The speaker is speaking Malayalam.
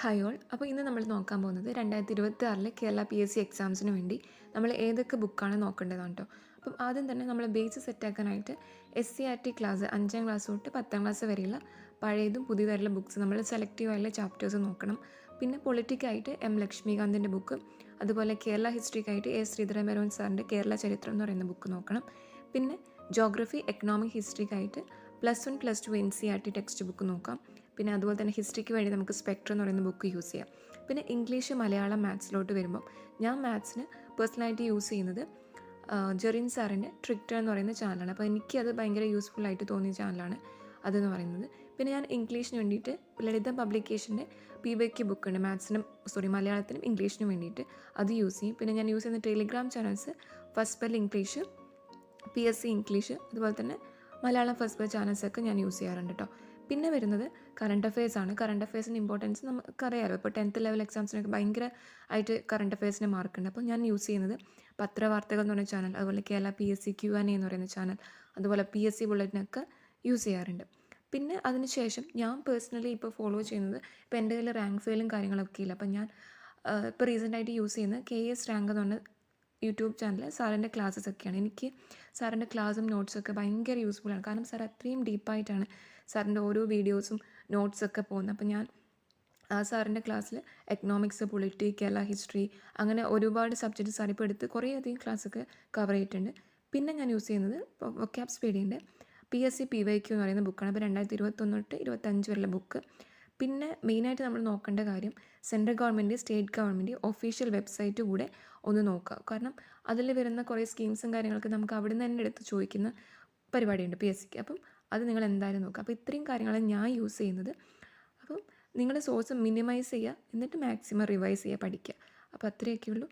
Hi all. അപ്പോൾ ഇന്ന് നമ്മൾ നോക്കാൻ പോകുന്നത് 2026 കേരള PSC എക്സാംസിന് വേണ്ടി നമ്മൾ ഏതൊക്കെ ബുക്കാണ് നോക്കേണ്ടതാണ് കേട്ടോ. അപ്പം ആദ്യം തന്നെ നമ്മൾ ബേസ് സെറ്റാക്കാനായിട്ട് SCRT ക്ലാസ് 5ാം ക്ലാസ് തൊട്ട് 10ാം ക്ലാസ് വരെയുള്ള പഴയതും പുതിയതായിട്ടുള്ള ബുക്ക്സ് നമ്മൾ സെലക്റ്റീവ് ആയിട്ടുള്ള ചാപ്റ്റേഴ്സ് നോക്കണം. പിന്നെ പൊളിറ്റിക്കായിട്ട് ലക്ഷ്മികാന്തിൻ്റെ ബുക്ക്, അതുപോലെ കേരള ഹിസ്റ്ററിക്കായിട്ട് ശ്രീധരമേനോൻ സാറിൻ്റെ കേരള ചരിത്രം എന്ന് പറയുന്ന ബുക്ക് നോക്കണം. പിന്നെ ജോഗ്രഫി, എക്കണോമിക് ഹിസ്റ്ററിക്കായിട്ട് +1 +2 NCERT ടെക്സ്റ്റ് ബുക്ക് നോക്കാം. പിന്നെ അതുപോലെ തന്നെ ഹിസ്റ്ററിക്ക് വേണ്ടി നമുക്ക് സ്പെക്ട്രം എന്ന് പറയുന്ന ബുക്ക് യൂസ് ചെയ്യാം. പിന്നെ ഇംഗ്ലീഷ്, മലയാളം, മാത്സിലോട്ട് വരുമ്പോൾ ഞാൻ മാത്സിന് പേഴ്സണലായിട്ട് യൂസ് ചെയ്യുന്നത് ജെറിൻ സാറിൻ്റെ ട്രിക്ടർ എന്ന് പറയുന്ന ചാനലാണ്. അപ്പോൾ എനിക്കത് ഭയങ്കര യൂസ്ഫുൾ ആയിട്ട് തോന്നിയ ചാനലാണ് അതെന്ന് പറയുന്നത്. പിന്നെ ഞാൻ ഇംഗ്ലീഷിന് വേണ്ടിയിട്ട് ലളിത പബ്ലിക്കേഷൻ്റെ PYQ ബുക്കുണ്ട്, മലയാളത്തിനും ഇംഗ്ലീഷിനും വേണ്ടിയിട്ട് അത് യൂസ് ചെയ്യും. പിന്നെ ഞാൻ യൂസ് ചെയ്യുന്ന Telegram channels first bell English, PSC English, അതുപോലെ തന്നെ മലയാളം ഫസ്റ്റ് ബെൽ ചാനൽസൊക്കെ ഞാൻ യൂസ് ചെയ്യാറുണ്ട് കേട്ടോ. പിന്നെ വരുന്നത് കറണ്ട് അഫയേഴ്സാണ്. കറണ്ട് അഫയേഴ്സിൻ്റെ ഇമ്പോർട്ടൻസ് നമുക്കറിയാമല്ലോ. ഇപ്പോൾ 10th ലെവൽ എക്സാംസിനൊക്കെ ഭയങ്കര ആയിട്ട് കറണ്ട് അഫയേഴ്സിന് മാർക്കുണ്ട്. അപ്പോൾ ഞാൻ യൂസ് ചെയ്യുന്നത് പത്രവാർത്തകൾ എന്ന് പറയുന്ന ചാനൽ, അതുപോലെ കേരള PSC Q&A എന്ന് പറയുന്ന ചാനൽ, അതുപോലെ PSC ബുള്ളറ്റിനൊക്കെ യൂസ് ചെയ്യാറുണ്ട്. പിന്നെ അതിനുശേഷം ഞാൻ പേഴ്സണലി ഇപ്പോൾ ഫോളോ ചെയ്യുന്നത്, ഇപ്പോൾ എൻ്റെ കയ്യിൽ റാങ്ക് ഫെയിലും കാര്യങ്ങളൊക്കെ ഇല്ല. അപ്പം ഞാൻ ഇപ്പോൾ റീസെൻ്റായിട്ട് യൂസ് ചെയ്യുന്നത് KS റാങ്ക് എന്ന് പറഞ്ഞ യൂട്യൂബ് ചാനൽ സാറിൻ്റെ ക്ലാസ്സസ് ഒക്കെയാണ്. എനിക്ക് സാറിൻ്റെ ക്ലാസ്സും നോട്ട്സൊക്കെ ഭയങ്കര യൂസ്ഫുള്ളാണ്. കാരണം സാർ അത്രയും ഡീപ്പായിട്ടാണ് സാറിൻ്റെ ഓരോ വീഡിയോസും നോട്ട്സൊക്കെ പോകുന്നത്. അപ്പോൾ ഞാൻ ആ സാറിൻ്റെ ക്ലാസ്സിൽ എക്കണോമിക്സ്, പൊളിറ്റി, കേരള ഹിസ്റ്ററി, അങ്ങനെ ഒരുപാട് സബ്ജക്റ്റ് സാർ ഇപ്പോൾ എടുത്ത് കുറേയധികം ക്ലാസ്സൊക്കെ കവർ ചെയ്തിട്ടുണ്ട്. പിന്നെ ഞാൻ യൂസ് ചെയ്യുന്നത് വൊക്കാബ് സ്പീഡിൻ്റെ PSC PYQ എന്ന് പറയുന്ന ബുക്കാണ്. അപ്പോൾ 2021 തൊട്ട് 2025 വരെയുള്ള ബുക്ക്. പിന്നെ മെയിനായിട്ട് നമ്മൾ നോക്കേണ്ട കാര്യം central government, state government official website കൂടെ ഒന്ന് നോക്കുക. കാരണം അതിൽ വരുന്ന കുറേ സ്കീംസും കാര്യങ്ങളൊക്കെ നമുക്ക് അവിടെ നിന്ന് തന്നെ എടുത്ത് ചോദിക്കുന്ന പരിപാടിയുണ്ട് PSCക്ക്. അപ്പം അത് നിങ്ങൾ എന്തായാലും നോക്കുക. അപ്പോൾ ഇത്രയും കാര്യങ്ങളാണ് ഞാൻ യൂസ് ചെയ്യുന്നത്. അപ്പം നിങ്ങളുടെ സോഴ്സ് മിനിമൈസ് ചെയ്യുക, എന്നിട്ട് മാക്സിമം റിവൈസ് ചെയ്യുക, പഠിക്കുക. അപ്പോൾ അത്രയൊക്കെ ഉള്ളൂ.